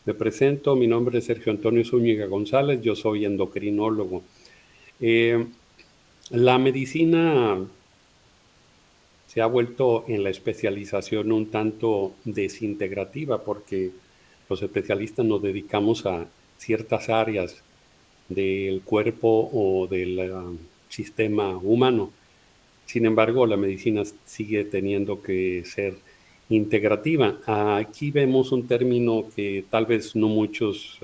Me presento, mi nombre es Sergio Antonio Zúñiga González, yo soy endocrinólogo. Eh, la medicina se ha vuelto en la especialización un tanto desintegrativa porque los especialistas nos dedicamos a ciertas áreas del cuerpo o del sistema humano. Sin embargo, la medicina sigue teniendo que ser integrativa. Aquí vemos un término que tal vez no muchos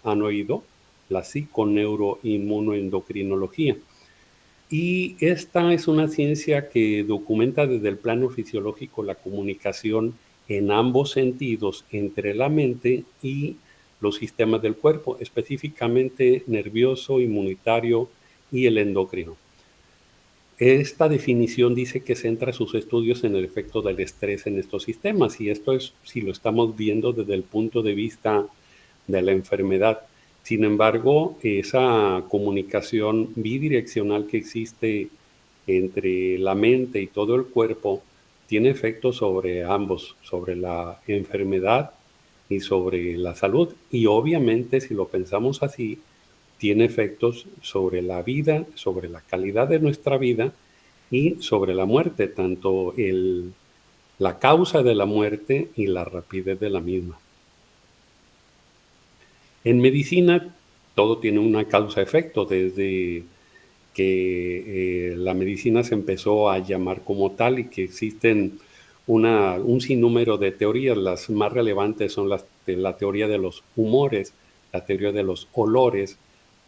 han oído, la psiconeuroinmunoendocrinología. Y esta es una ciencia que documenta desde el plano fisiológico la comunicación en ambos sentidos entre la mente y los sistemas del cuerpo, específicamente nervioso, inmunitario y el endocrino. Esta definición dice que centra sus estudios en el efecto del estrés en estos sistemas, y esto es si lo estamos viendo desde el punto de vista de la enfermedad. Sin embargo, esa comunicación bidireccional que existe entre la mente y todo el cuerpo tiene efectos sobre ambos, sobre la enfermedad y sobre la salud. Y obviamente, si lo pensamos así, tiene efectos sobre la vida, sobre la calidad de nuestra vida y sobre la muerte, tanto la causa de la muerte y la rapidez de la misma. En medicina todo tiene una causa-efecto desde que la medicina se empezó a llamar como tal y que existen un sinnúmero de teorías. Las más relevantes son la teoría de los humores, la teoría de los olores,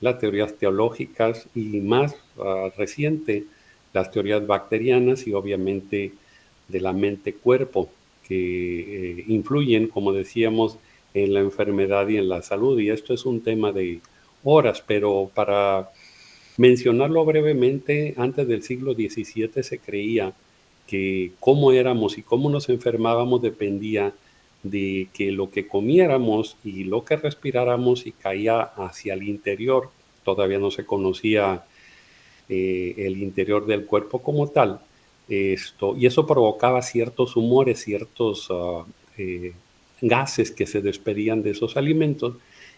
las teorías teológicas y más reciente, las teorías bacterianas y obviamente de la mente-cuerpo, que influyen, como decíamos, en la enfermedad y en la salud. Y esto es un tema de horas, pero para mencionarlo brevemente, antes del siglo XVII se creía que cómo éramos y cómo nos enfermábamos dependía de que lo que comiéramos y lo que respiráramos y caía hacia el interior. Todavía no se conocía el interior del cuerpo como tal. Y eso provocaba ciertos humores, ciertos eh, gases que se despedían de esos alimentos,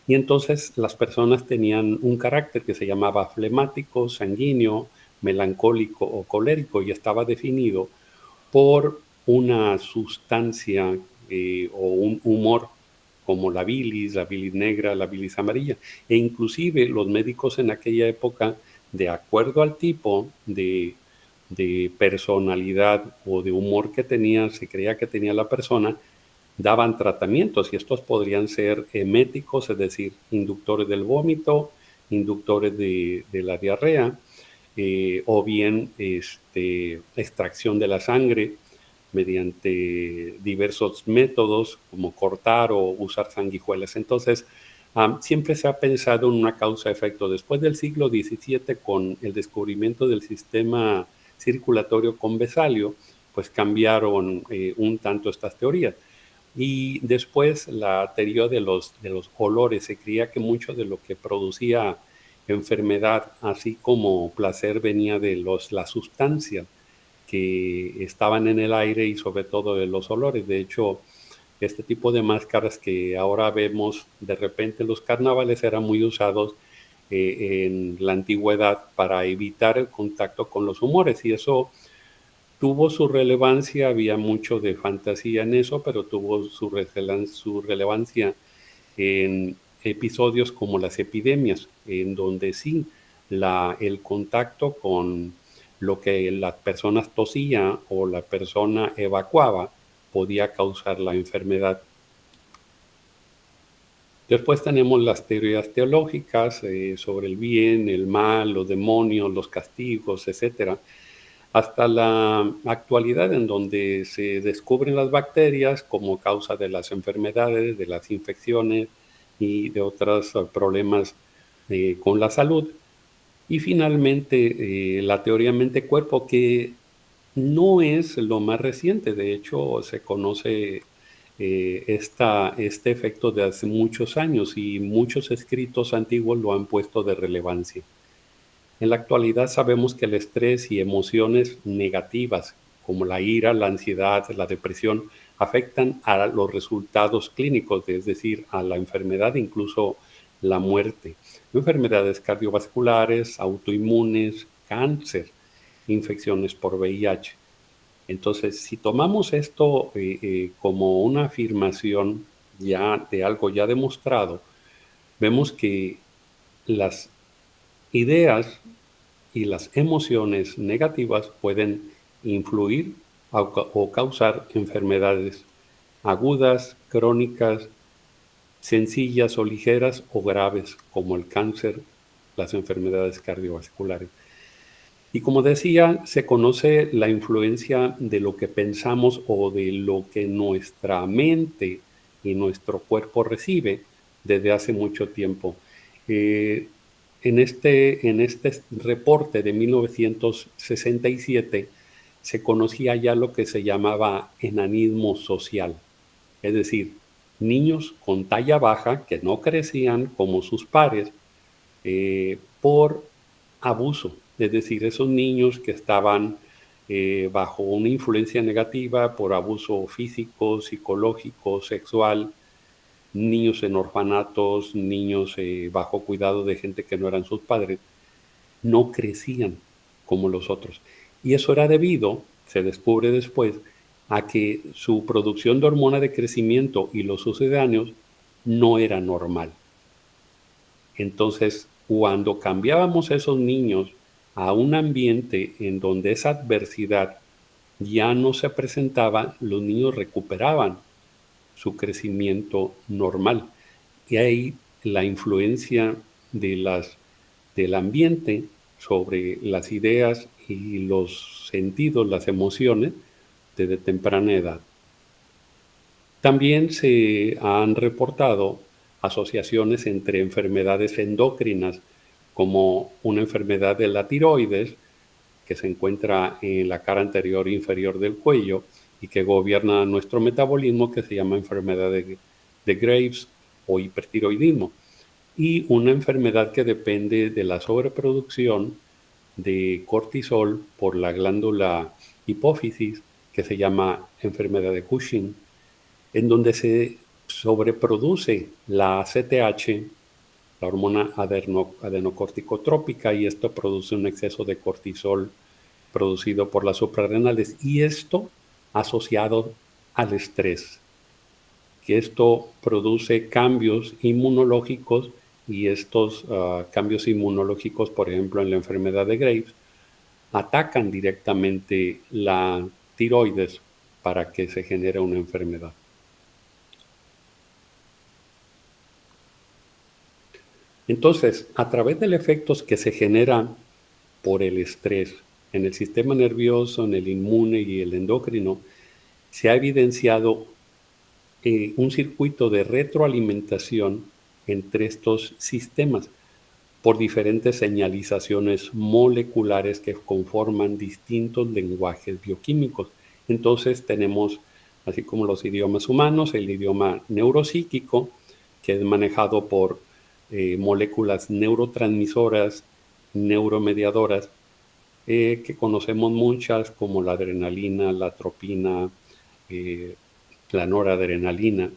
y entonces las personas tenían un carácter que se llamaba flemático, sanguíneo, melancólico o colérico, y estaba definido por una sustancia o un humor como la bilis negra, la bilis amarilla. E inclusive los médicos en aquella época, de acuerdo al tipo de personalidad o de humor que tenía, se creía que tenía la persona, daban tratamientos, y estos podrían ser eméticos, es decir, inductores del vómito, inductores de la diarrea, o bien extracción de la sangre mediante diversos métodos como cortar o usar sanguijuelas. Entonces, siempre se ha pensado en una causa-efecto. Después del siglo XVII, con el descubrimiento del sistema circulatorio con Besalio, pues cambiaron un tanto estas teorías. Y después la teoría de los olores. Se creía que mucho de lo que producía enfermedad, así como placer, venía de las sustancias que estaban en el aire y sobre todo de los olores. De hecho, este tipo de máscaras que ahora vemos de repente en los carnavales eran muy usados en la antigüedad para evitar el contacto con los humores, y eso tuvo su relevancia. Había mucho de fantasía en eso, pero tuvo su relevancia en episodios como las epidemias, en donde sí, el contacto con lo que las personas tosía o la persona evacuaba podía causar la enfermedad. Después tenemos las teorías teológicas sobre el bien, el mal, los demonios, los castigos, etcétera, hasta la actualidad, en donde se descubren las bacterias como causa de las enfermedades, de las infecciones y de otros problemas con la salud. Y finalmente, la teoría mente-cuerpo, que no es lo más reciente. De hecho, se conoce este efecto de hace muchos años, y muchos escritos antiguos lo han puesto de relevancia. En la actualidad sabemos que el estrés y emociones negativas, como la ira, la ansiedad, la depresión, afectan a los resultados clínicos, es decir, a la enfermedad, incluso la muerte. Enfermedades cardiovasculares, autoinmunes, cáncer, infecciones por VIH. Entonces, si tomamos esto como una afirmación ya de algo ya demostrado, vemos que las ideas y las emociones negativas pueden influir o causar enfermedades agudas, crónicas, sencillas o ligeras o graves, como el cáncer, las enfermedades cardiovasculares. Y como decía, se conoce la influencia de lo que pensamos o de lo que nuestra mente y nuestro cuerpo recibe desde hace mucho tiempo. Eh, en este reporte de 1967 se conocía ya lo que se llamaba enanismo social, es decir, niños con talla baja que no crecían como sus pares por abuso, es decir, esos niños que estaban bajo una influencia negativa por abuso físico, psicológico, sexual, niños en orfanatos, niños bajo cuidado de gente que no eran sus padres, no crecían como los otros. Y eso era debido, se descubre después, a que su producción de hormona de crecimiento y los sucedáneos no era normal. Entonces, cuando cambiábamos a esos niños a un ambiente en donde esa adversidad ya no se presentaba, los niños recuperaban su crecimiento normal. Y ahí la influencia del ambiente sobre las ideas y los sentidos, las emociones, desde temprana edad. También se han reportado asociaciones entre enfermedades endocrinas, como una enfermedad de la tiroides, que se encuentra en la cara anterior e inferior del cuello y que gobierna nuestro metabolismo, que se llama enfermedad de Graves o hipertiroidismo, y una enfermedad que depende de la sobreproducción de cortisol por la glándula hipófisis, que se llama enfermedad de Cushing, en donde se sobreproduce la ACTH, la hormona adenocorticotrópica, y esto produce un exceso de cortisol producido por las suprarrenales, y esto asociado al estrés, que esto produce cambios inmunológicos, y estos cambios inmunológicos, por ejemplo, en la enfermedad de Graves, atacan directamente la tiroides para que se genere una enfermedad. Entonces, a través de los efectos que se generan por el estrés en el sistema nervioso, en el inmune y el endocrino, se ha evidenciado un circuito de retroalimentación entre estos sistemas por diferentes señalizaciones moleculares que conforman distintos lenguajes bioquímicos. Entonces tenemos, así como los idiomas humanos, el idioma neuropsíquico, que es manejado por moléculas neurotransmisoras, neuromediadoras, que conocemos muchas, como la adrenalina, la tropina, eh, la noradrenalina.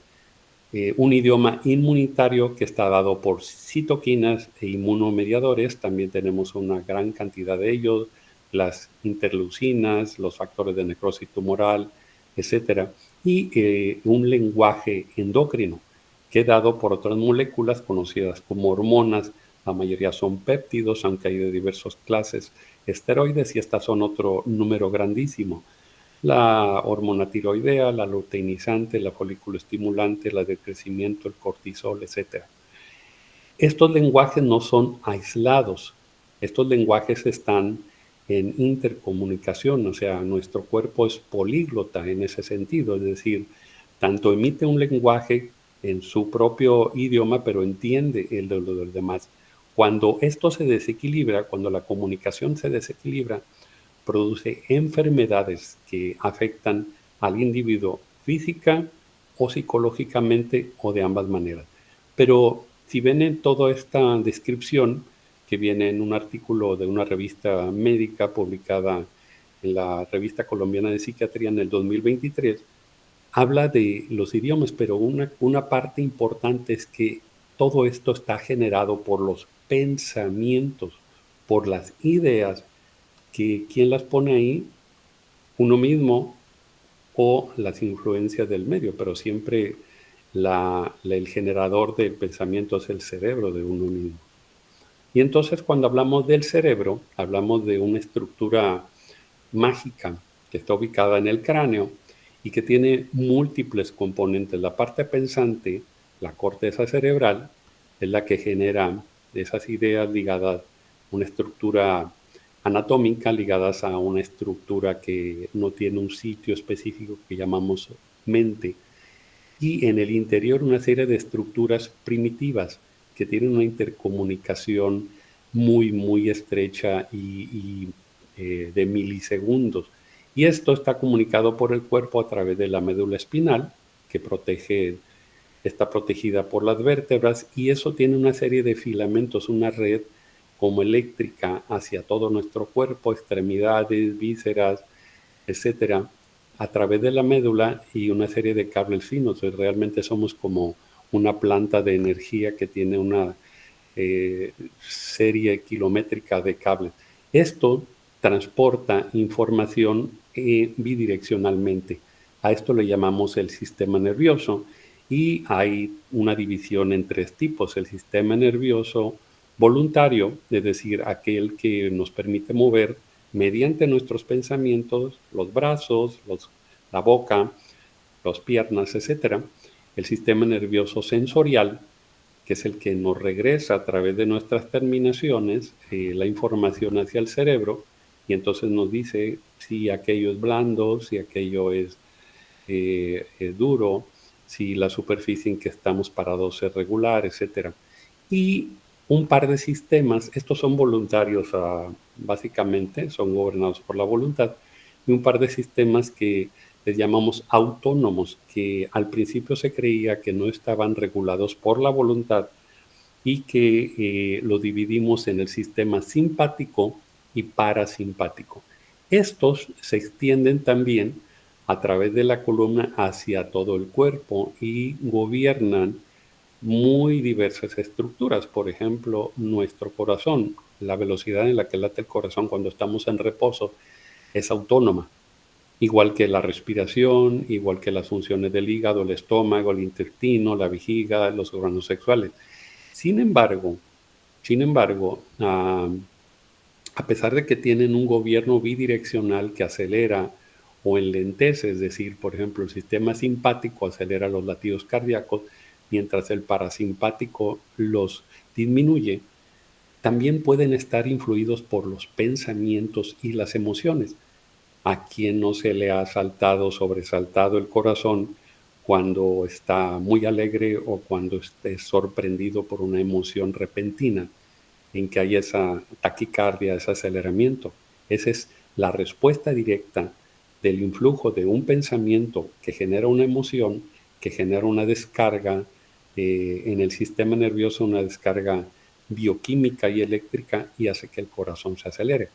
Un idioma inmunitario que está dado por citoquinas e inmunomediadores, también tenemos una gran cantidad de ellos, las interleucinas, los factores de necrosis tumoral, etcétera, y un lenguaje endocrino que es dado por otras moléculas conocidas como hormonas. La mayoría son péptidos, aunque hay de diversas clases, esteroides, y estas son otro número grandísimo: la hormona tiroidea, la luteinizante, la folículo estimulante, la de crecimiento, el cortisol, etc. Estos lenguajes no son aislados, estos lenguajes están en intercomunicación, o sea, nuestro cuerpo es políglota en ese sentido, es decir, tanto emite un lenguaje en su propio idioma, pero entiende el de los demás. Cuando esto se desequilibra, cuando la comunicación se desequilibra, produce enfermedades que afectan al individuo física o psicológicamente, o de ambas maneras. Pero si ven en toda esta descripción, que viene en un artículo de una revista médica publicada en la Revista Colombiana de Psiquiatría en el 2023, habla de los idiomas, pero una parte importante es que todo esto está generado por los pensamientos, por las ideas, que ¿quién las pone ahí? Uno mismo o las influencias del medio, pero siempre el generador del pensamiento es el cerebro de uno mismo. Y entonces cuando hablamos del cerebro, hablamos de una estructura mágica que está ubicada en el cráneo y que tiene múltiples componentes. La parte pensante, la corteza cerebral, es la que genera esas ideas ligadas a una estructura anatómica, ligadas a una estructura que no tiene un sitio específico que llamamos mente. Y en el interior una serie de estructuras primitivas que tienen una intercomunicación muy, muy estrecha y de milisegundos. Y esto está comunicado por el cuerpo a través de la médula espinal, que está protegida por las vértebras, y eso tiene una serie de filamentos, una red como eléctrica hacia todo nuestro cuerpo, extremidades, vísceras, etcétera, a través de la médula y una serie de cables finos. Realmente somos como una planta de energía que tiene una serie kilométrica de cables. Esto transporta información bidireccionalmente. A esto le llamamos el sistema nervioso y hay una división en tres tipos. El sistema nervioso voluntario, es decir, aquel que nos permite mover mediante nuestros pensamientos los brazos, la boca, las piernas, etcétera. El sistema nervioso sensorial, que es el que nos regresa a través de nuestras terminaciones la información hacia el cerebro y entonces nos dice si aquello es blando, si aquello es duro, si la superficie en que estamos parados es regular, etcétera. Y un par de sistemas, estos son voluntarios básicamente, son gobernados por la voluntad, y un par de sistemas que les llamamos autónomos, que al principio se creía que no estaban regulados por la voluntad y que lo dividimos en el sistema simpático y parasimpático. Estos se extienden también a través de la columna hacia todo el cuerpo y gobiernan muy diversas estructuras. Por ejemplo, nuestro corazón, la velocidad en la que late el corazón cuando estamos en reposo es autónoma, igual que la respiración, igual que las funciones del hígado, el estómago, el intestino, la vejiga, los órganos sexuales. Sin embargo, a pesar de que tienen un gobierno bidireccional que acelera o enlentece, es decir, por ejemplo, el sistema simpático acelera los latidos cardíacos, mientras el parasimpático los disminuye, también pueden estar influidos por los pensamientos y las emociones. ¿A quién no se le ha sobresaltado el corazón cuando está muy alegre o cuando esté sorprendido por una emoción repentina en que hay esa taquicardia, ese aceleramiento? Esa es la respuesta directa del influjo de un pensamiento que genera una emoción, que genera una descarga en el sistema nervioso, una descarga bioquímica y eléctrica y hace que el corazón se acelere.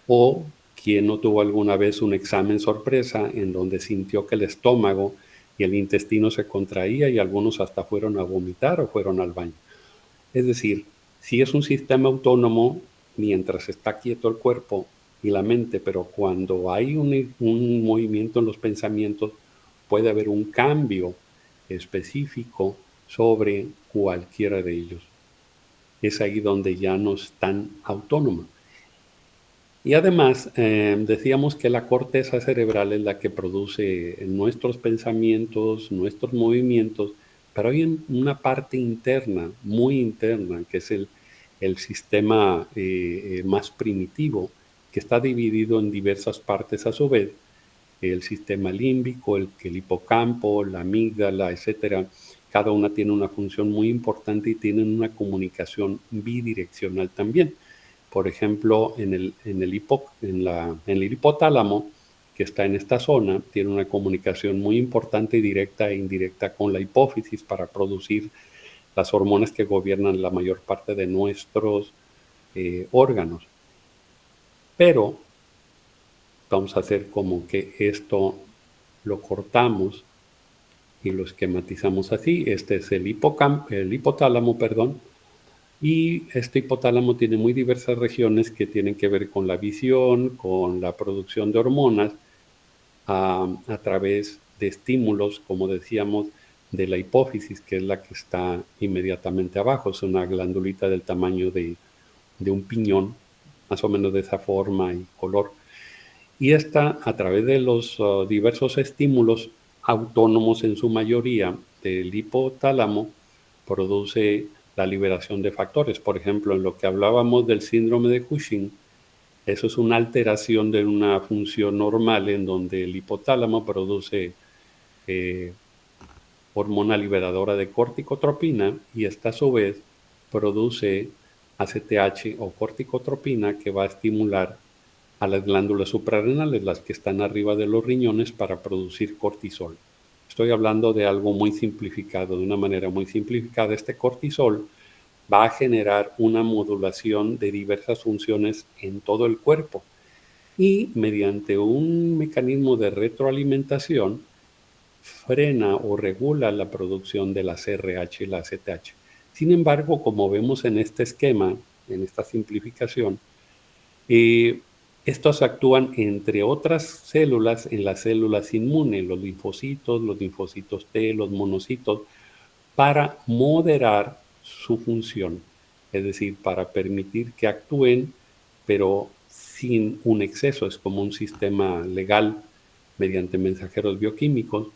O quien no tuvo alguna vez un examen sorpresa en donde sintió que el estómago y el intestino se contraía y algunos hasta fueron a vomitar o fueron al baño. Es decir, si es un sistema autónomo mientras está quieto el cuerpo y la mente, pero cuando hay un movimiento en los pensamientos, puede haber un cambio específico sobre cualquiera de ellos. Es ahí donde ya no es tan autónoma. Y además, decíamos que la corteza cerebral es la que produce nuestros pensamientos, nuestros movimientos, pero hay una parte interna, muy interna, que es el sistema más primitivo, que está dividido en diversas partes a su vez, el sistema límbico, el hipocampo, la amígdala, etcétera. Cada una tiene una función muy importante y tienen una comunicación bidireccional también. Por ejemplo, en el hipotálamo, que está en esta zona, tiene una comunicación muy importante, directa e indirecta, con la hipófisis para producir las hormonas que gobiernan la mayor parte de nuestros órganos. Pero vamos a hacer como que esto lo cortamos y lo esquematizamos así. Este es el hipotálamo, perdón, y este hipotálamo tiene muy diversas regiones que tienen que ver con la visión, con la producción de hormonas, a través de estímulos, como decíamos, de la hipófisis, que es la que está inmediatamente abajo. Es una glandulita del tamaño de un piñón, más o menos de esa forma y color. Y esta, a través de los diversos estímulos autónomos en su mayoría del hipotálamo, produce la liberación de factores. Por ejemplo, en lo que hablábamos del síndrome de Cushing, eso es una alteración de una función normal en donde el hipotálamo produce eh, hormona liberadora de corticotropina y esta a su vez produce ACTH o corticotropina que va a estimular a las glándulas suprarrenales, las que están arriba de los riñones, para producir cortisol. Estoy hablando de algo muy simplificado, de una manera muy simplificada. Este cortisol va a generar una modulación de diversas funciones en todo el cuerpo y mediante un mecanismo de retroalimentación frena o regula la producción de la CRH y la ACTH. Sin embargo, como vemos en este esquema, en esta simplificación, estos actúan, entre otras células, en las células inmunes, los linfocitos T, los monocitos, para moderar su función, es decir, para permitir que actúen, pero sin un exceso. Es como un sistema legal mediante mensajeros bioquímicos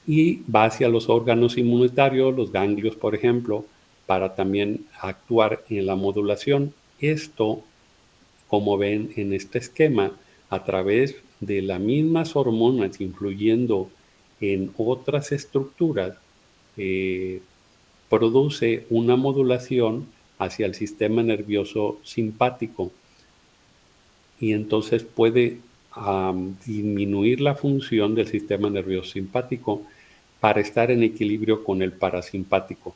y va hacia los órganos inmunitarios, los ganglios, por ejemplo, para también actuar en la modulación. Esto, como ven en este esquema, a través de las mismas hormonas influyendo en otras estructuras, eh, produce una modulación hacia el sistema nervioso simpático y entonces puede disminuir la función del sistema nervioso simpático para estar en equilibrio con el parasimpático.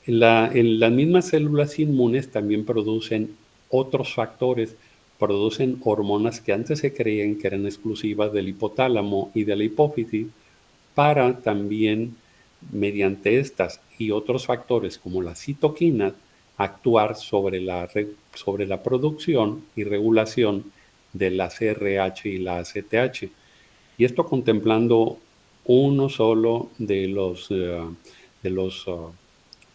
En las mismas células inmunes también producen otros factores, producen hormonas que antes se creían que eran exclusivas del hipotálamo y de la hipófisis, para también, mediante estas y otros factores como las citoquinas, actuar sobre la producción y regulación de la CRH y la ACTH. Y esto contemplando uno solo de los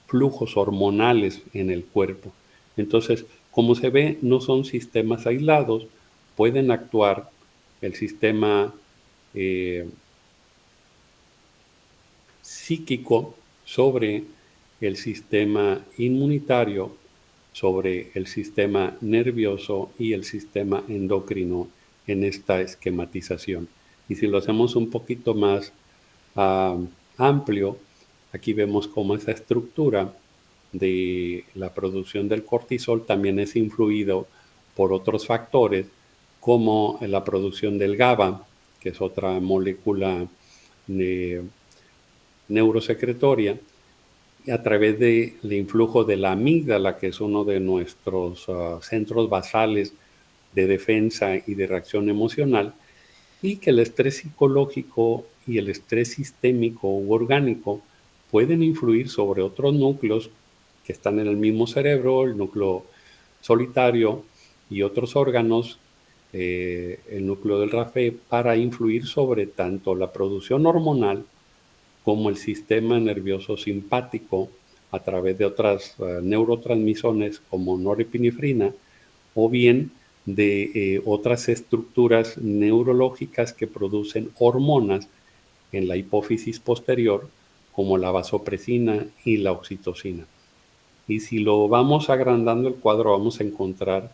flujos hormonales en el cuerpo. Entonces, como se ve, no son sistemas aislados, pueden actuar el sistema psíquico sobre el sistema inmunitario, sobre el sistema nervioso y el sistema endocrino en esta esquematización. Y si lo hacemos un poquito más amplio, aquí vemos cómo esa estructura de la producción del cortisol también es influido por otros factores como la producción del GABA, que es otra molécula neurosecretoria, y a través del influjo de la amígdala, que es uno de nuestros centros basales de defensa y de reacción emocional, y que el estrés psicológico y el estrés sistémico u orgánico pueden influir sobre otros núcleos que están en el mismo cerebro, el núcleo solitario y otros órganos, el núcleo del RAFE, para influir sobre tanto la producción hormonal como el sistema nervioso simpático a través de otras neurotransmisiones como norepinefrina, o bien de otras estructuras neurológicas que producen hormonas en la hipófisis posterior, como la vasopresina y la oxitocina. Y si lo vamos agrandando el cuadro, vamos a encontrar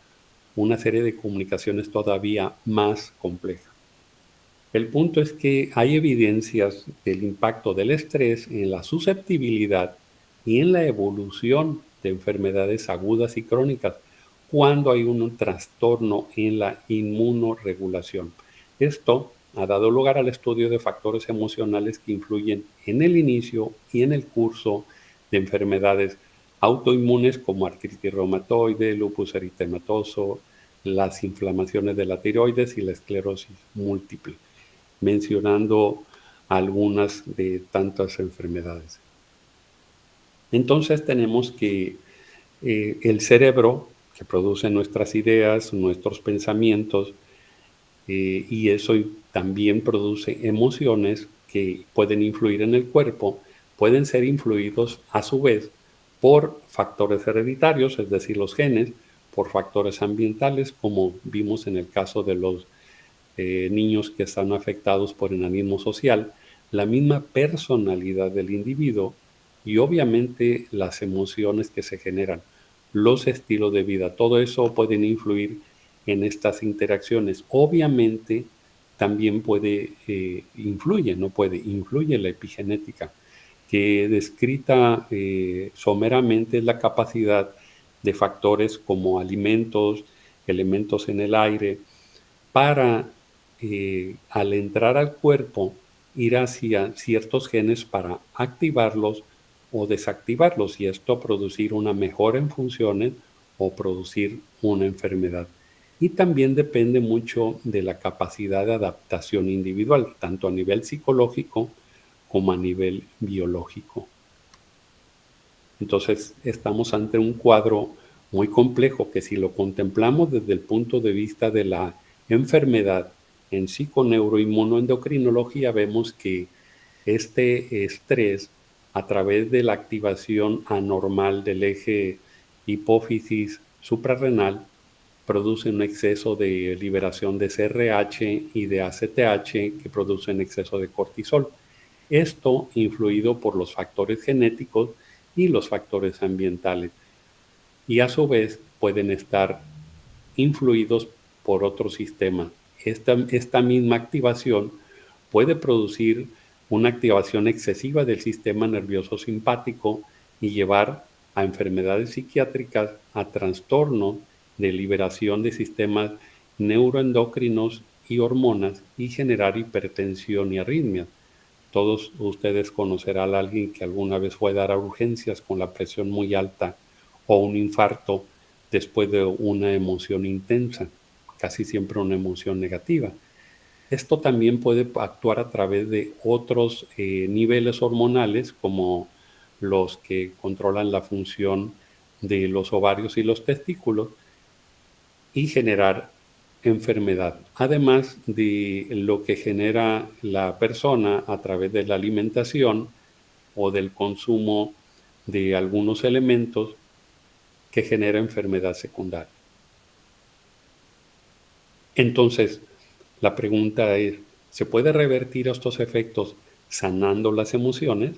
una serie de comunicaciones todavía más complejas. El punto es que hay evidencias del impacto del estrés en la susceptibilidad y en la evolución de enfermedades agudas y crónicas cuando hay un trastorno en la inmunorregulación. Esto ha dado lugar al estudio de factores emocionales que influyen en el inicio y en el curso de enfermedades autoinmunes como artritis reumatoide, lupus eritematoso, las inflamaciones de la tiroides y la esclerosis múltiple, mencionando algunas de tantas enfermedades. Entonces tenemos que el cerebro, que produce nuestras ideas, nuestros pensamientos, y eso también produce emociones que pueden influir en el cuerpo, pueden ser influidos a su vez por factores hereditarios, es decir, los genes, por factores ambientales, como vimos en el caso de los niños que están afectados por enanismo social, la misma personalidad del individuo y obviamente las emociones que se generan, los estilos de vida, todo eso pueden influir en estas interacciones. Obviamente también influye la epigenética, que descrita someramente es la capacidad de factores como alimentos, elementos en el aire, para al entrar al cuerpo ir hacia ciertos genes para activarlos o desactivarlos y esto producir una mejora en funciones o producir una enfermedad. Y también depende mucho de la capacidad de adaptación individual, tanto a nivel psicológico como a nivel biológico. Entonces estamos ante un cuadro muy complejo que si lo contemplamos desde el punto de vista de la enfermedad en psiconeuroinmunoendocrinología vemos que este estrés a través de la activación anormal del eje hipófisis suprarrenal produce un exceso de liberación de CRH y de ACTH que producen exceso de cortisol. Esto influido por los factores genéticos y los factores ambientales. Y a su vez pueden estar influidos por otros sistemas. Esta misma activación puede producir una activación excesiva del sistema nervioso simpático y llevar a enfermedades psiquiátricas, a trastornos de liberación de sistemas neuroendocrinos y hormonas y generar hipertensión y arritmias. Todos ustedes conocerán a alguien que alguna vez fue a dar a urgencias con la presión muy alta o un infarto después de una emoción intensa, casi siempre una emoción negativa. Esto también puede actuar a través de otros niveles hormonales como los que controlan la función de los ovarios y los testículos y generar enfermedad, además de lo que genera la persona a través de la alimentación o del consumo de algunos elementos que genera enfermedad secundaria. Entonces, la pregunta es, ¿se puede revertir estos efectos sanando las emociones?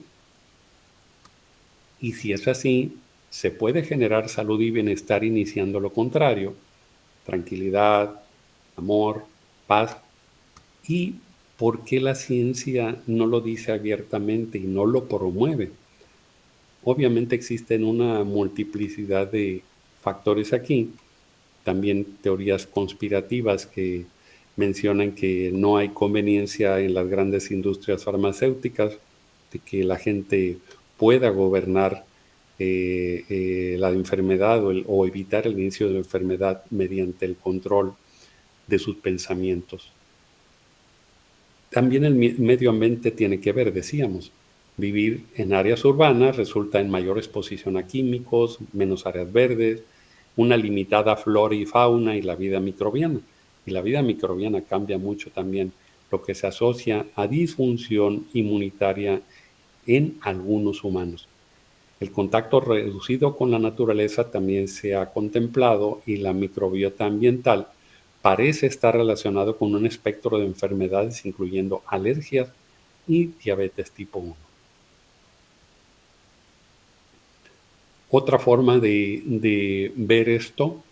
Y si es así, ¿se puede generar salud y bienestar iniciando lo contrario? Tranquilidad, amor, paz. ¿Y por qué la ciencia no lo dice abiertamente y no lo promueve? Obviamente existen una multiplicidad de factores aquí, también teorías conspirativas que mencionan que no hay conveniencia en las grandes industrias farmacéuticas, de que la gente pueda gobernar la enfermedad o evitar el inicio de la enfermedad mediante el control de sus pensamientos. También el medio ambiente tiene que ver, decíamos. Vivir en áreas urbanas resulta en mayor exposición a químicos, menos áreas verdes, una limitada flora y fauna y la vida microbiana. Y la vida microbiana cambia mucho también, lo que se asocia a disfunción inmunitaria en algunos humanos. El contacto reducido con la naturaleza también se ha contemplado y la microbiota ambiental parece estar relacionado con un espectro de enfermedades incluyendo alergias y diabetes tipo 1. Otra forma de ver esto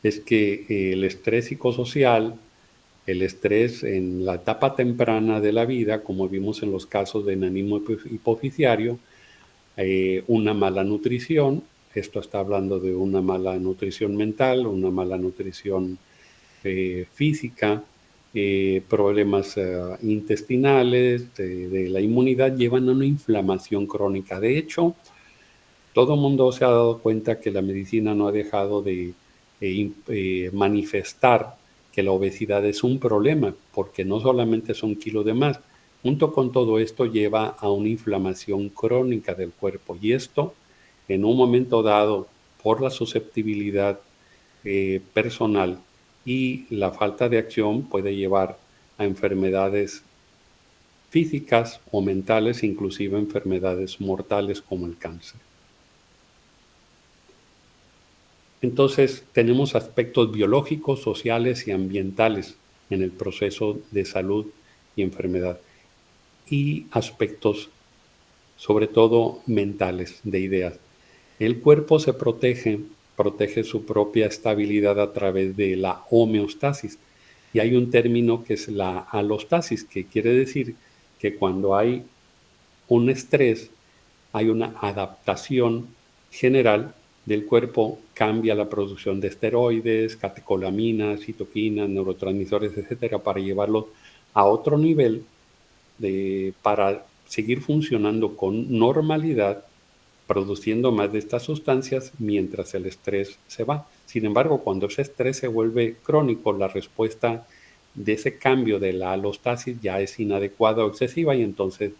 es que el estrés psicosocial, el estrés en la etapa temprana de la vida, como vimos en los casos de enanismo hipoficiario, una mala nutrición, esto está hablando de una mala nutrición mental, una mala nutrición física, problemas intestinales, de la inmunidad, llevan a una inflamación crónica. De hecho, todo el mundo se ha dado cuenta que la medicina no ha dejado de manifestar que la obesidad es un problema, porque no solamente son kilos de más, junto con todo esto lleva a una inflamación crónica del cuerpo, y esto en un momento dado, por la susceptibilidad personal y la falta de acción, puede llevar a enfermedades físicas o mentales, inclusive enfermedades mortales como el cáncer. Entonces, tenemos aspectos biológicos, sociales y ambientales en el proceso de salud y enfermedad, y aspectos, sobre todo mentales, de ideas. El cuerpo se protege su propia estabilidad a través de la homeostasis. Y hay un término que es la alostasis, que quiere decir que cuando hay un estrés, hay una adaptación general del cuerpo, cambia la producción de esteroides, catecolaminas, citoquinas, neurotransmisores, etcétera, para llevarlo a otro nivel para seguir funcionando con normalidad, produciendo más de estas sustancias mientras el estrés se va. Sin embargo, cuando ese estrés se vuelve crónico, la respuesta de ese cambio de la alostasis ya es inadecuada o excesiva, y entonces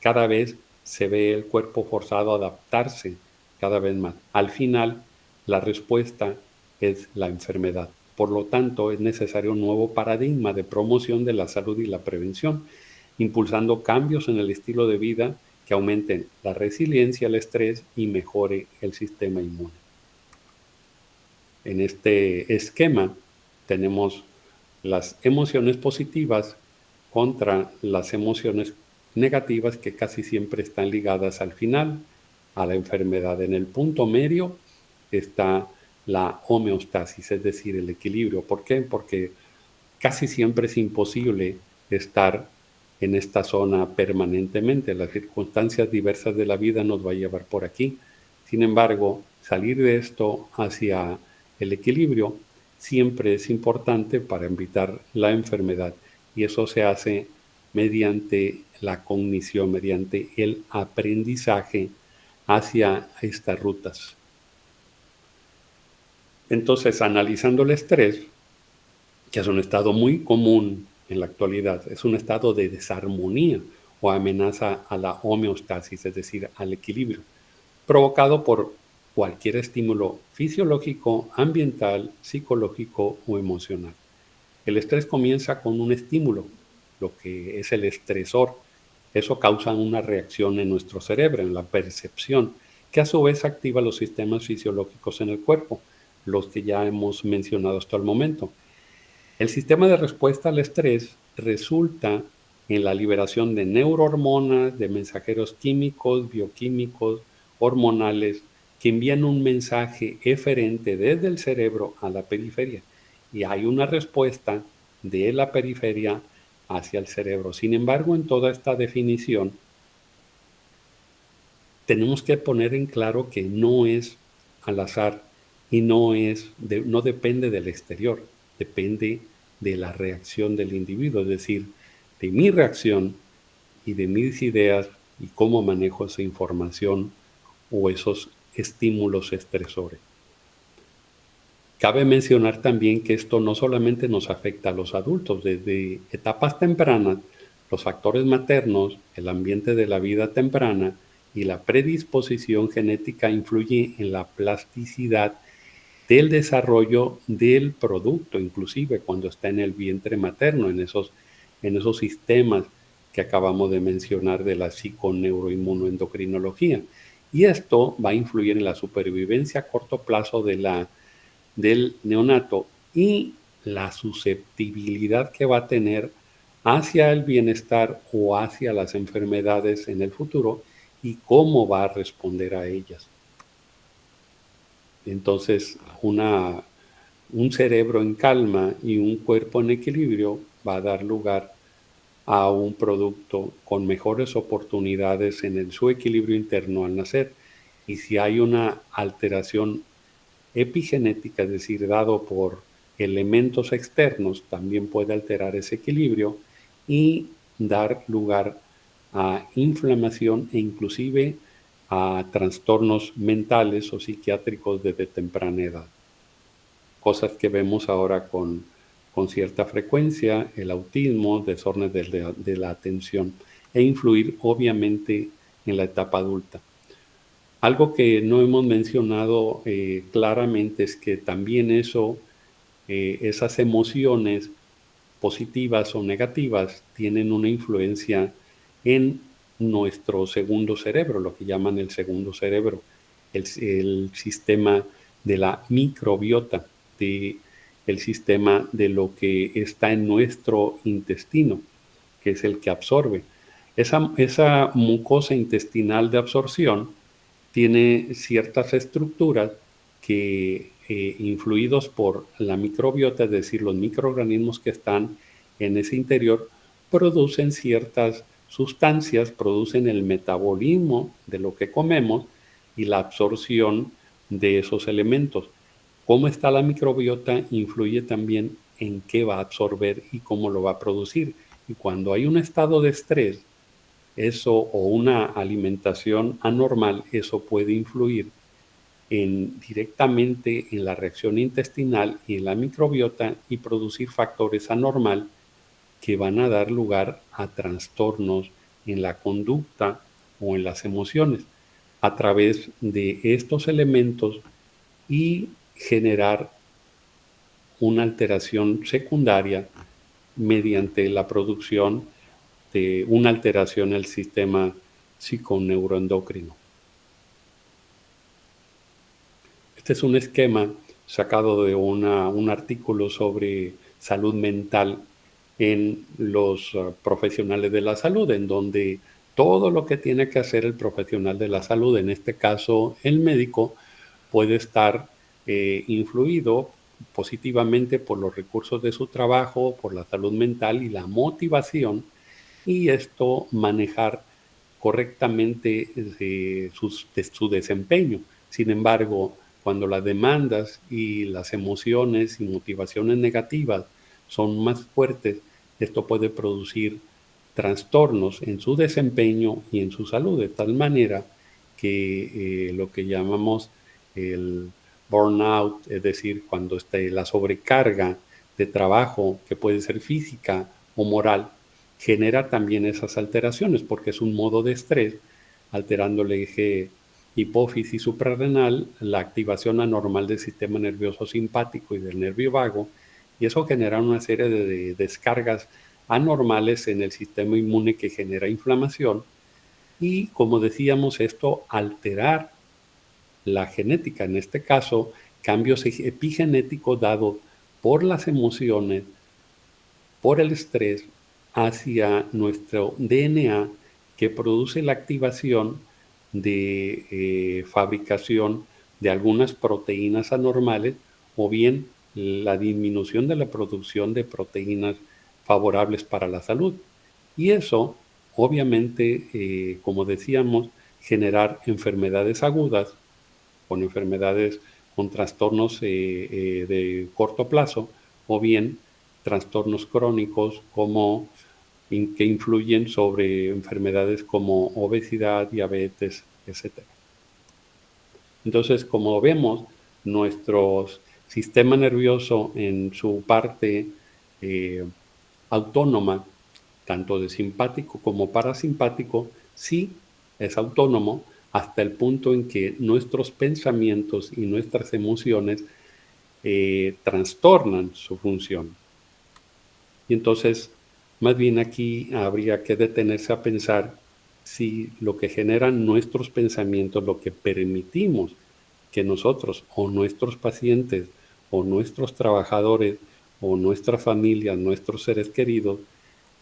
cada vez se ve el cuerpo forzado a adaptarse cada vez más. Al final, la respuesta es la enfermedad. Por lo tanto, es necesario un nuevo paradigma de promoción de la salud y la prevención, impulsando cambios en el estilo de vida que aumenten la resiliencia al estrés y mejore el sistema inmune. En este esquema tenemos las emociones positivas contra las emociones negativas, que casi siempre están ligadas al final a la enfermedad. En el punto medio está la homeostasis, es decir, el equilibrio. ¿Por qué? Porque casi siempre es imposible estar en esta zona permanentemente. Las circunstancias diversas de la vida nos va a llevar por aquí. Sin embargo, salir de esto hacia el equilibrio siempre es importante para evitar la enfermedad, y eso se hace mediante la cognición, mediante el aprendizaje hacia estas rutas. Entonces, analizando el estrés, que es un estado muy común en la actualidad, es un estado de desarmonía o amenaza a la homeostasis, es decir, al equilibrio, provocado por cualquier estímulo fisiológico, ambiental, psicológico o emocional. El estrés comienza con un estímulo, lo que es el estresor. Eso causa una reacción en nuestro cerebro, en la percepción, que a su vez activa los sistemas fisiológicos en el cuerpo, los que ya hemos mencionado hasta el momento. El sistema de respuesta al estrés resulta en la liberación de neurohormonas, de mensajeros químicos, bioquímicos, hormonales, que envían un mensaje eferente desde el cerebro a la periferia. Y hay una respuesta de la periferia hacia el cerebro. Sin embargo, en toda esta definición, tenemos que poner en claro que no es al azar y no depende del exterior, depende de la reacción del individuo, es decir, de mi reacción y de mis ideas y cómo manejo esa información o esos estímulos estresores. Cabe mencionar también que esto no solamente nos afecta a los adultos. Desde etapas tempranas, los factores maternos, el ambiente de la vida temprana y la predisposición genética influyen en la plasticidad del desarrollo del producto, inclusive cuando está en el vientre materno, en esos sistemas que acabamos de mencionar de la psiconeuroinmunoendocrinología. Y esto va a influir en la supervivencia a corto plazo del neonato y la susceptibilidad que va a tener hacia el bienestar o hacia las enfermedades en el futuro, y cómo va a responder a ellas. Entonces, un cerebro en calma y un cuerpo en equilibrio va a dar lugar a un producto con mejores oportunidades en su equilibrio interno al nacer. Y si hay una alteración epigenética, es decir, dado por elementos externos, también puede alterar ese equilibrio y dar lugar a inflamación e inclusive a trastornos mentales o psiquiátricos desde temprana edad. Cosas que vemos ahora con con cierta frecuencia, el autismo, desórdenes de la atención e influir obviamente en la etapa adulta. Algo que no hemos mencionado claramente es que también esas emociones positivas o negativas tienen una influencia en nuestro segundo cerebro, lo que llaman el segundo cerebro, el sistema de la microbiota, el sistema de lo que está en nuestro intestino, que es el que absorbe. Esa mucosa intestinal de absorción tiene ciertas estructuras que, influidos por la microbiota, es decir, los microorganismos que están en ese interior, producen ciertas sustancias, producen el metabolismo de lo que comemos y la absorción de esos elementos. Cómo está la microbiota influye también en qué va a absorber y cómo lo va a producir. Y cuando hay un estado de estrés, eso o una alimentación anormal, eso puede influir directamente en la reacción intestinal y en la microbiota y producir factores anormal que van a dar lugar a trastornos en la conducta o en las emociones a través de estos elementos y generar una alteración secundaria mediante la producción de una alteración en el sistema psiconeuroendocrino. Este es un esquema sacado de un artículo sobre salud mental en los profesionales de la salud, en donde todo lo que tiene que hacer el profesional de la salud, en este caso el médico, puede estar influido positivamente por los recursos de su trabajo, por la salud mental y la motivación, y esto manejar correctamente su desempeño. Sin embargo, cuando las demandas y las emociones y motivaciones negativas son más fuertes, esto puede producir trastornos en su desempeño y en su salud, de tal manera que lo que llamamos el burnout, es decir, cuando esté la sobrecarga de trabajo, que puede ser física o moral, genera también esas alteraciones porque es un modo de estrés, alterando el eje hipófisis suprarrenal, la activación anormal del sistema nervioso simpático y del nervio vago, y eso genera una serie de descargas anormales en el sistema inmune que genera inflamación y, como decíamos, esto alterar la genética, en este caso, cambios epigenéticos dados por las emociones, por el estrés, hacia nuestro DNA que produce la activación de fabricación de algunas proteínas anormales o bien la disminución de la producción de proteínas favorables para la salud. Y eso, obviamente, como decíamos, generar enfermedades agudas, con enfermedades con trastornos de corto plazo o bien trastornos crónicos como que influyen sobre enfermedades como obesidad, diabetes, etc. Entonces, como vemos, nuestro sistema nervioso en su parte eh, autónoma, tanto de simpático como parasimpático, sí es autónomo hasta el punto en que nuestros pensamientos y nuestras emociones trastornan su función. Y entonces, más bien aquí habría que detenerse a pensar si lo que generan nuestros pensamientos, lo que permitimos que nosotros o nuestros pacientes o nuestros trabajadores o nuestra familia, nuestros seres queridos,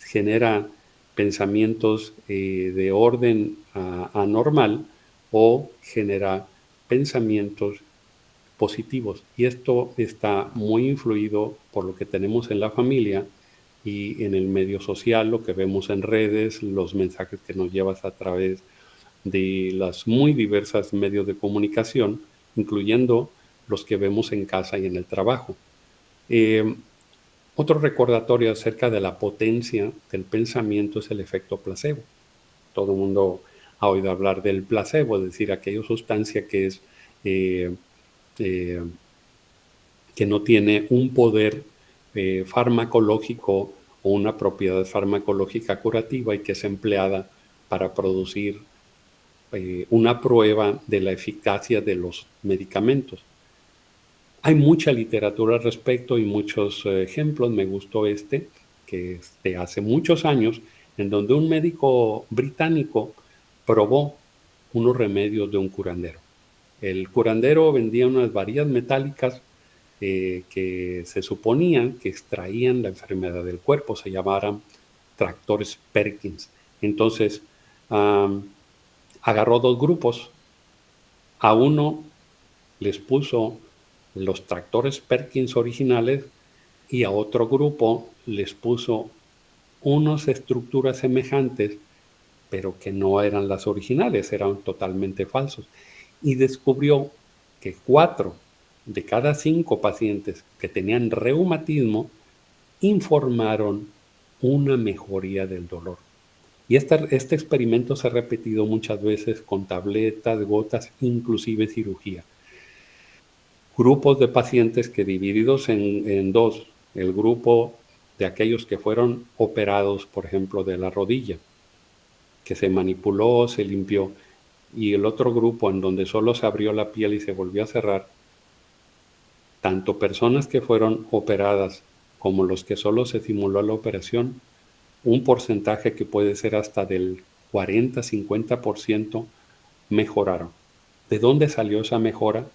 genera pensamientos de orden anormal o genera pensamientos positivos. Y esto está muy influido por lo que tenemos en la familia y en el medio social, lo que vemos en redes, los mensajes que nos llevas a través de las muy diversas medios de comunicación, incluyendo los que vemos en casa y en el trabajo. Eh, Otro recordatorio acerca de la potencia del pensamiento es el efecto placebo. Todo el mundo ha oído hablar del placebo, es decir, aquella sustancia que es eh, eh, que no tiene un poder farmacológico o una propiedad farmacológica curativa y que es empleada para producir una prueba de la eficacia de los medicamentos. Hay mucha literatura al respecto y muchos ejemplos. Me gustó que es de hace muchos años, en donde un médico británico probó unos remedios de un curandero. El curandero vendía unas varillas metálicas que se suponían que extraían la enfermedad del cuerpo, se llamaban tractores Perkins. Entonces, agarró dos grupos. A uno les puso los tractores Perkins originales y a otro grupo les puso unas estructuras semejantes, pero que no eran las originales, eran totalmente falsos. Y descubrió que 4 de cada 5 pacientes que tenían reumatismo informaron una mejoría del dolor. Y este experimento se ha repetido muchas veces con tabletas, gotas, inclusive cirugía. Grupos de pacientes que divididos en dos, el grupo de aquellos que fueron operados, por ejemplo, de la rodilla, que se manipuló, se limpió, y el otro grupo en donde solo se abrió la piel y se volvió a cerrar, tanto personas que fueron operadas como los que solo se simuló la operación, un porcentaje que puede ser hasta del 40-50% mejoraron. ¿De dónde salió esa mejora?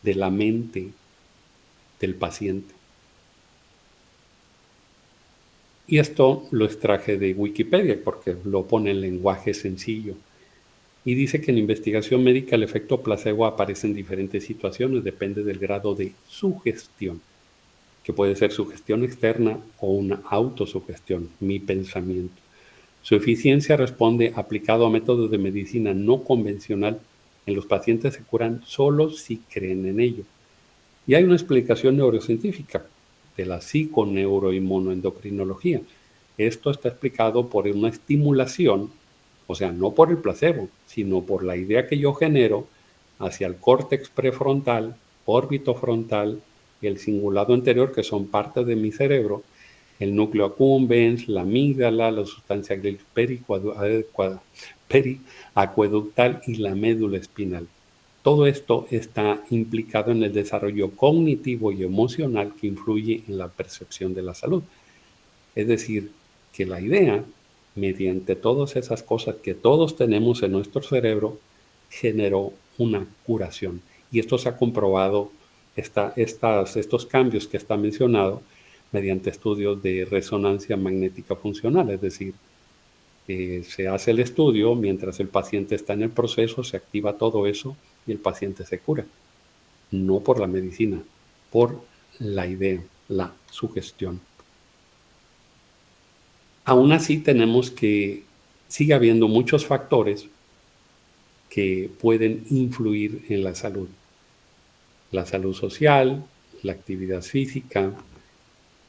De la mente del paciente. Y esto lo extraje de Wikipedia porque lo pone en lenguaje sencillo. Y dice que en investigación médica el efecto placebo aparece en diferentes situaciones, depende del grado de sugestión, que puede ser sugestión externa o una autosugestión, mi pensamiento. Su eficiencia responde aplicado a métodos de medicina no convencional. En los pacientes se curan solo si creen en ello. Y hay una explicación neurocientífica de la psiconeuroinmunoendocrinología. Esto está explicado por una estimulación, o sea, no por el placebo, sino por la idea que yo genero hacia el córtex prefrontal, órbito frontal y el cingulado anterior, que son partes de mi cerebro, el núcleo accumbens, la amígdala, la sustancia periacueductal y la médula espinal. Todo esto está implicado en el desarrollo cognitivo y emocional que influye en la percepción de la salud. Es decir, que la idea, mediante todas esas cosas que todos tenemos en nuestro cerebro, generó una curación. Y esto se ha comprobado, estos cambios que está mencionado, mediante estudios de resonancia magnética funcional. Es decir, se hace el estudio, mientras el paciente está en el proceso, se activa todo eso y el paciente se cura. No por la medicina, por la idea, la sugestión. Aún así tenemos que sigue habiendo muchos factores que pueden influir en la salud. La salud social, la actividad física,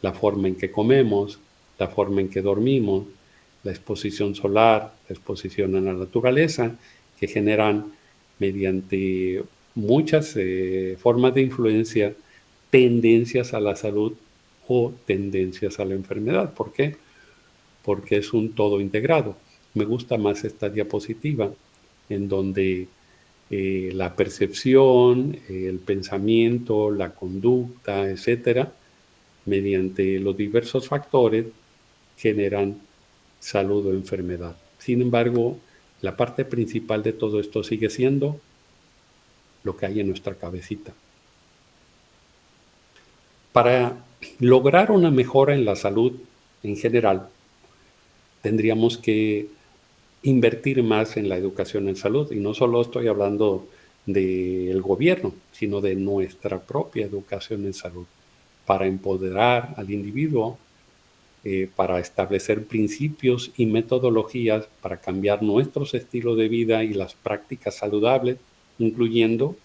la forma en que comemos, la forma en que dormimos, la exposición solar, la exposición a la naturaleza, que generan mediante muchas formas de influencia tendencias a la salud o tendencias a la enfermedad. ¿Por qué? Porque es un todo integrado. Me gusta más esta diapositiva en donde la percepción, el pensamiento, la conducta, etcétera, mediante los diversos factores generan salud o enfermedad. Sin embargo, la parte principal de todo esto sigue siendo lo que hay en nuestra cabecita. Para lograr una mejora en la salud en general, tendríamos que invertir más en la educación en salud. Y no solo estoy hablando del gobierno, sino de nuestra propia educación en salud, para empoderar al individuo, para establecer principios y metodologías para cambiar nuestros estilos de vida y las prácticas saludables, incluyendo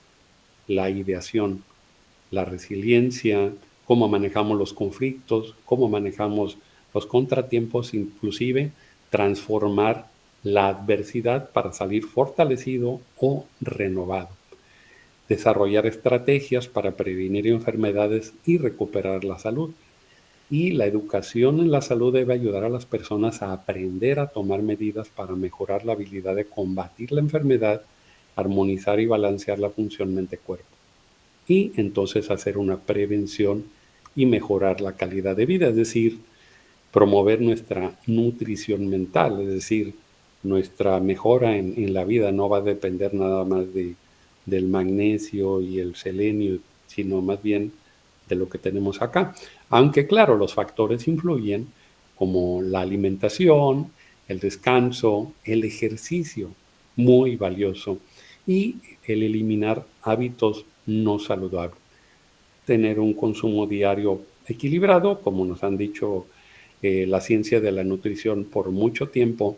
la ideación, la resiliencia, cómo manejamos los conflictos, cómo manejamos los contratiempos, inclusive transformar la adversidad para salir fortalecido o renovado. Desarrollar estrategias para prevenir enfermedades y recuperar la salud. Y la educación en la salud debe ayudar a las personas a aprender a tomar medidas para mejorar la habilidad de combatir la enfermedad, armonizar y balancear la función mente-cuerpo. Y entonces hacer una prevención y mejorar la calidad de vida, es decir, promover nuestra nutrición mental, es decir, nuestra mejora en la vida no va a depender nada más del magnesio y el selenio, sino más bien de lo que tenemos acá. Aunque claro, los factores influyen como la alimentación, el descanso, el ejercicio, muy valioso, y el eliminar hábitos no saludables. Tener un consumo diario equilibrado, como nos han dicho la ciencia de la nutrición por mucho tiempo,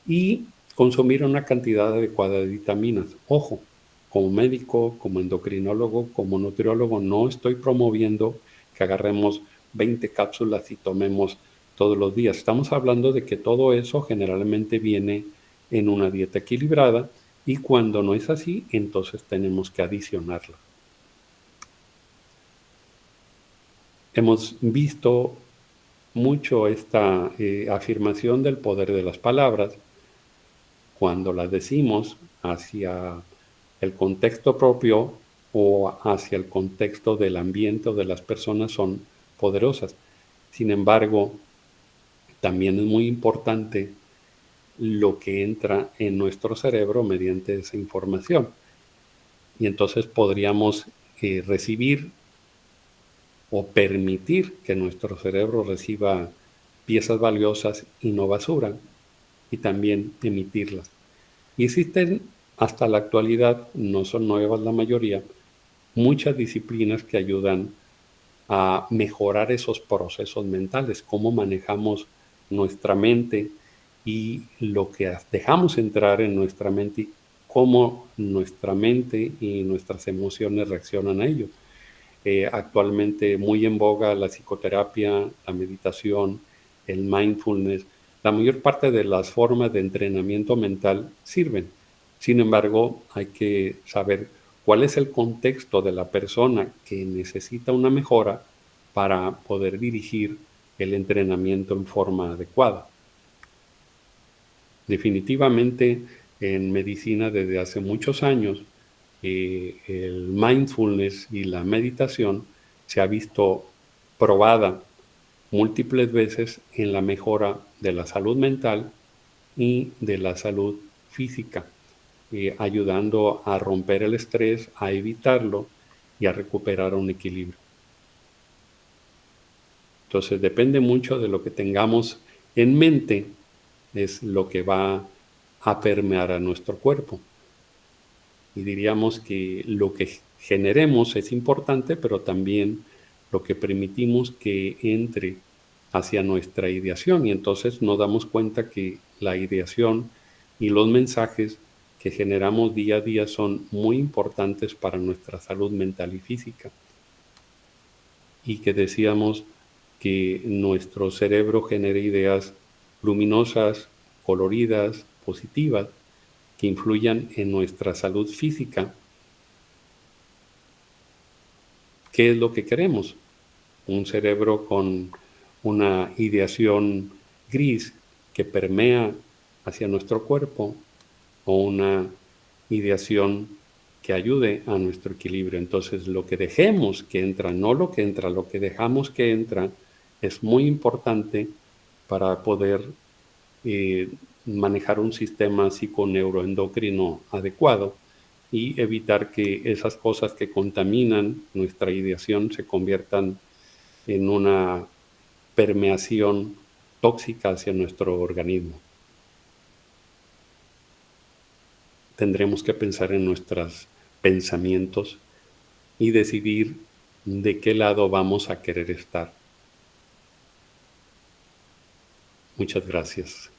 y consumir una cantidad adecuada de vitaminas. Ojo, como médico, como endocrinólogo, como nutriólogo, no estoy promoviendo que agarremos 20 cápsulas y tomemos todos los días. Estamos hablando de que todo eso generalmente viene en una dieta equilibrada y cuando no es así, entonces tenemos que adicionarla. Hemos visto mucho esta afirmación del poder de las palabras cuando las decimos hacia el contexto propio o hacia el contexto del ambiente o de las personas son poderosas. Sin embargo, también es muy importante lo que entra en nuestro cerebro mediante esa información. Y entonces podríamos recibir o permitir que nuestro cerebro reciba piezas valiosas y no basura, y también emitirlas. Y existen hasta la actualidad, no son nuevas la mayoría, muchas disciplinas que ayudan a mejorar esos procesos mentales, cómo manejamos nuestra mente y lo que dejamos entrar en nuestra mente y cómo nuestra mente y nuestras emociones reaccionan a ello. Actualmente muy en boga la psicoterapia, la meditación, el mindfulness. La mayor parte de las formas de entrenamiento mental sirven. Sin embargo, hay que saber cuál es el contexto de la persona que necesita una mejora para poder dirigir el entrenamiento en forma adecuada. Definitivamente, en medicina desde hace muchos años, el mindfulness y la meditación se ha visto probada múltiples veces en la mejora de la salud mental y de la salud física, ayudando a romper el estrés, a evitarlo y a recuperar un equilibrio. Entonces depende mucho de lo que tengamos en mente, es lo que va a permear a nuestro cuerpo. Y diríamos que lo que generemos es importante, pero también lo que permitimos que entre hacia nuestra ideación. Y entonces nos damos cuenta que la ideación y los mensajes que generamos día a día son muy importantes para nuestra salud mental y física. Y que decíamos que nuestro cerebro genera ideas luminosas, coloridas, positivas, que influyan en nuestra salud física. ¿Qué es lo que queremos? Un cerebro con una ideación gris que permea hacia nuestro cuerpo o una ideación que ayude a nuestro equilibrio. Entonces, lo que dejemos que entra, no lo que entra, lo que dejamos que entra es muy importante para poder eh, manejar un sistema psiconeuroendocrino adecuado y evitar que esas cosas que contaminan nuestra ideación se conviertan en una permeación tóxica hacia nuestro organismo. Tendremos que pensar en nuestros pensamientos y decidir de qué lado vamos a querer estar. Muchas gracias.